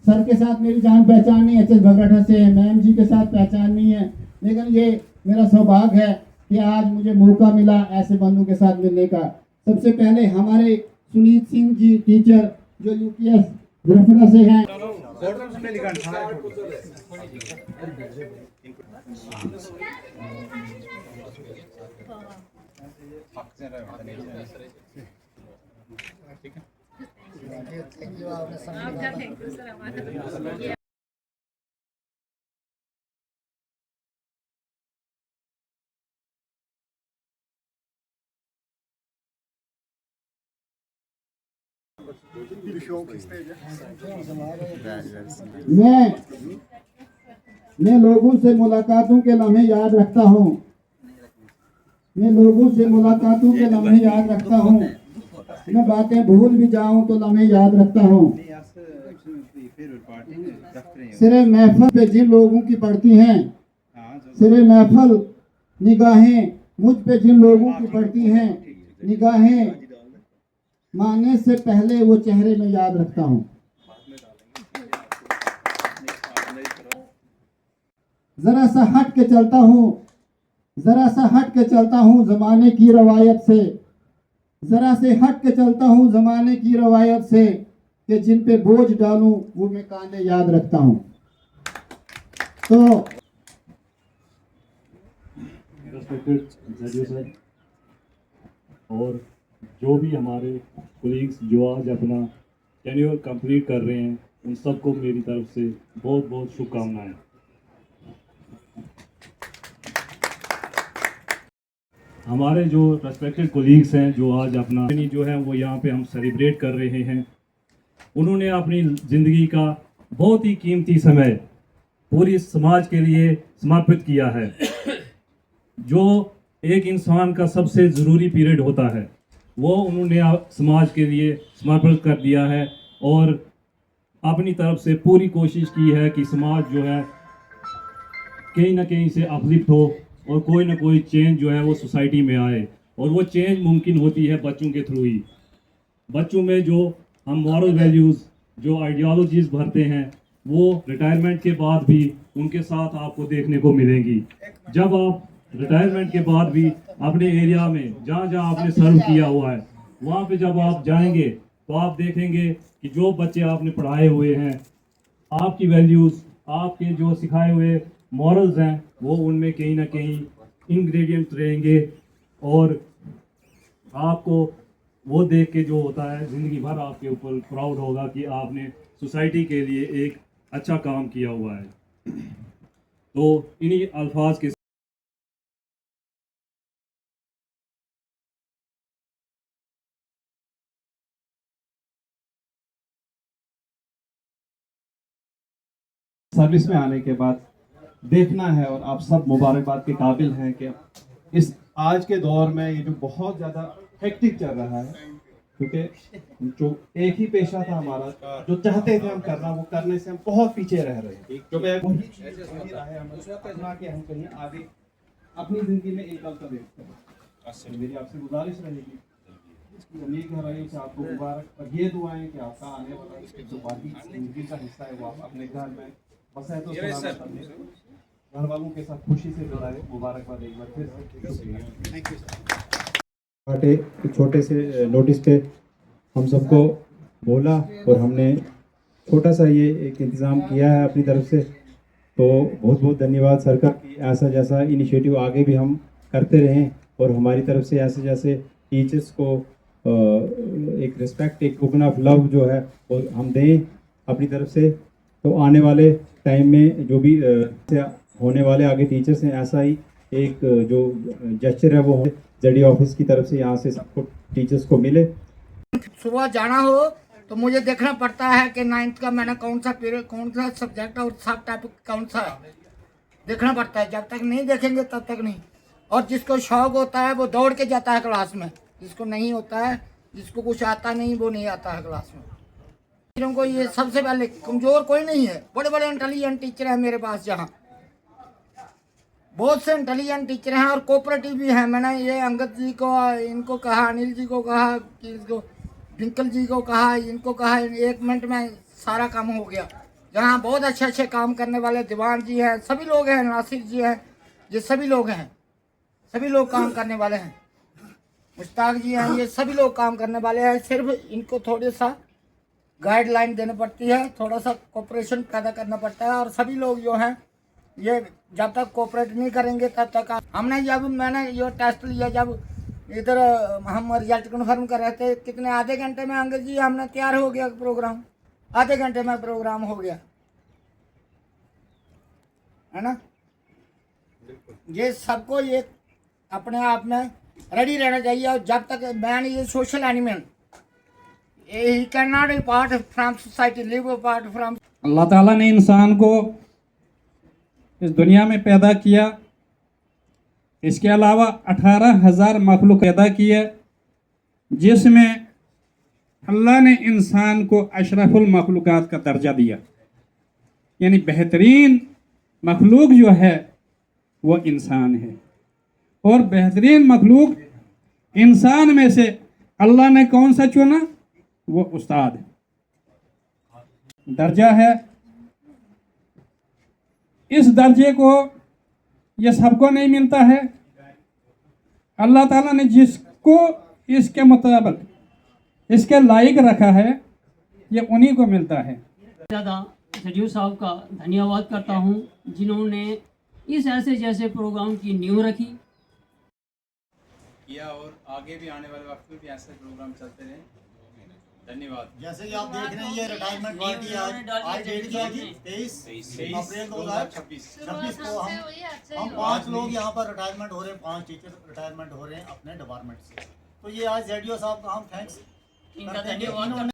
Sir के साथ मेरी जान पहचान नहीं, एच.एस. भगड़ा से है, मैम जी के साथ पहचान नहीं है, लेकिन ये मेरा सौभाग्य है कि आज मुझे मौका मिला ऐसे बंधु के साथ मिलने का। सबसे पहले हमारे सुनीत सिंह जी टीचर जो यूपीएस रफड़ा से हैं। मैं लोगों से मुलाकातों के लम्हे याद रखता हूँ। मैं लोगों से मुलाकातों के लम्हे याद रखता हूँ। मैं बातें भूल भी जाऊं तो लम्हे याद रखता हूँ। सिरे महफल पे जिन लोगों की पड़ती हैं, सिरे महफल निगाहें मुझ पे जिन लोगों की पड़ती हैं, निगाहें माने से पहले वो चेहरे में याद रखता हूँ। जरा सा हट के चलता हूँ, जरा सा हट के चलता हूँ जमाने की रवायत से, जरा से हट के चलता हूँ जमाने की रवायत से, कि जिन पे बोझ डालूं वो मैं कांधे याद रखता हूँ। तो और जो भी हमारे कोलीग्स जो आज अपना टेन्योर कंप्लीट कर रहे हैं, उन सबको मेरी तरफ से बहुत बहुत शुभकामनाएं। हमारे जो रेस्पेक्टेड कोलीग्स हैं जो आज अपना जो है वो यहाँ पे हम सेलिब्रेट कर रहे हैं, उन्होंने अपनी ज़िंदगी का बहुत ही कीमती समय पूरी समाज के लिए समर्पित किया है। जो एक इंसान का सबसे ज़रूरी पीरियड होता है वो उन्होंने समाज के लिए समर्पित कर दिया है और अपनी तरफ से पूरी कोशिश की है कि समाज जो है कहीं ना कहीं से अपलिफ्ट हो और कोई ना कोई चेंज जो है वो सोसाइटी में आए। और वो चेंज मुमकिन होती है बच्चों के थ्रू ही। बच्चों में जो हम मॉरल वैल्यूज़ जो आइडियोलॉजीज़ भरते हैं वो रिटायरमेंट के बाद भी उनके साथ आपको देखने को मिलेंगी। जब आप रिटायरमेंट के बाद भी अपने एरिया में जहाँ जहाँ आपने सर्व किया हुआ है वहाँ पे जब आप जाएंगे तो आप देखेंगे कि जो बच्चे आपने पढ़ाए हुए हैं, आपकी वैल्यूज़, आपके जो सिखाए हुए मॉरल्स हैं वो उनमें कहीं ना कहीं इंग्रेडिएंट्स रहेंगे और आपको वो देख के जो होता है ज़िंदगी भर आपके ऊपर प्राउड होगा कि आपने सोसाइटी के लिए एक अच्छा काम किया हुआ है। तो इन्हीं अल्फाज के सर्विस में आने के बाद देखना है और आप सब मुबारकबाद के काबिल हैं कि इस आज के दौर में ये जो बहुत ज़्यादा हेक्टिक चल रहा है, क्योंकि जो एक ही पेशा था हमारा जो चाहते थे हम करना वो करने से हम बहुत पीछे रह रहे हैं। कि हम कहीं आगे अपनी जिंदगी में एक अलग करें। मेरी आपसे गुजारिश रहेगी, उम्मीद कर रही हूँ कि आपको मुबारक और ये दुआएं कि आपका आने वाला जो बाकी जिंदगी का हिस्सा है वो आप अपने घर में बस है तो घर वालों के साथ खुशी से जुड़ाए। मुबारकबाद एक बार फिर। Thank you. छोटे से नोटिस पे हम सबको बोला और हमने छोटा सा ये एक इंतज़ाम किया है अपनी तरफ से, तो बहुत बहुत धन्यवाद सरकार की। ऐसा जैसा इनिशिएटिव आगे भी हम करते रहें और हमारी तरफ से ऐसे जैसे टीचर्स को एक रिस्पेक्ट, एक टोकन ऑफ लव जो है वो हम दें अपनी तरफ से। तो आने वाले टाइम में जो भी होने वाले आगे टीचर्स हैं, ऐसा ही एक जो जेस्चर है वो जेडी ऑफिस की तरफ से यहाँ से सबको टीचर्स को मिले। सुबह जाना हो तो मुझे देखना पड़ता है कि 9th का मैंने कौन सा पीरियड, कौन सा सब्जेक्ट और सब टॉपिक कौन सा है, देखना पड़ता है। जब तक नहीं देखेंगे तब तक नहीं। और जिसको शौक होता है वो दौड़ के जाता है क्लास में, जिसको नहीं होता है, जिसको कुछ आता नहीं वो नहीं आता है क्लास में। टीचरों को ये सबसे पहले, कमज़ोर कोई नहीं है, बड़े बड़े इंटेलिजेंट टीचर हैं मेरे पास, जहाँ बहुत से इंटेलिजेंट टीचर हैं और कोऑपरेटिव भी हैं। मैंने ये अंगद जी को, इनको कहा, अनिल जी को कहा, कि इसको डिंकल जी को कहा, इनको कहा, 1 मिनट में सारा काम हो गया। जहाँ बहुत अच्छे अच्छे काम करने वाले दीवान जी हैं, सभी लोग हैं, नासिर जी हैं, ये सभी लोग हैं, सभी लोग काम करने वाले हैं, मुश्ताक जी हैं, ये सभी लोग काम करने वाले हैं। सिर्फ इनको थोड़ी सा गाइडलाइन देनी पड़ती है, थोड़ा सा कोऑपरेशन पैदा करना पड़ता है। और सभी लोग जो हैं ये जब तक कोऑपरेट नहीं करेंगे तब तक मैंने ये टेस्ट लिया, जब इधर हम रिजल्ट कन्फर्म कर रहे थे, कितने आधे घंटे में अंग्रेज जी हमने तैयार हो गया प्रोग्राम, आधे घंटे में प्रोग्राम हो गया, है ना। ये सबको ये अपने आप में रेडी रहना चाहिए। और जब तक मैन ये social animal, he can not part from society, live part from. अल्लाह ताला ने इंसान को इस दुनिया में पैदा किया, इसके अलावा 18,000 मखलूक पैदा किए, जिसमें अल्लाह ने इंसान को अशरफुल मखलूकात का दर्जा दिया, यानी बेहतरीन मखलूक जो है वो इंसान है। और बेहतरीन मखलूक इंसान में से अल्लाह ने कौन सा चुना? वो उस्ताद दर्जा है। इस दर्जे को ये सबको नहीं मिलता है, अल्लाह ताला ने जिसको इसके मुताबिक इसके लायक रखा है ये उन्हीं को मिलता है। ज़्यादा सजीव साहब का धन्यवाद करता हूं, जिन्होंने इस ऐसे जैसे प्रोग्राम की नींव रखी किया और आगे भी आने वाले वक्त में भी ऐसे प्रोग्राम चलते रहे। धन्यवाद। जैसे कि आप देख रहे हैं ये रिटायरमेंट पार्टी आज डेट क्या है 23 अप्रैल 2026 को हम 5 लोग यहाँ पर रिटायरमेंट हो रहे हैं, 5 टीचर रिटायरमेंट हो रहे हैं अपने डिपार्टमेंट से। तो ये आज जेडीओ साहब का हम थैंक्स करते हैं।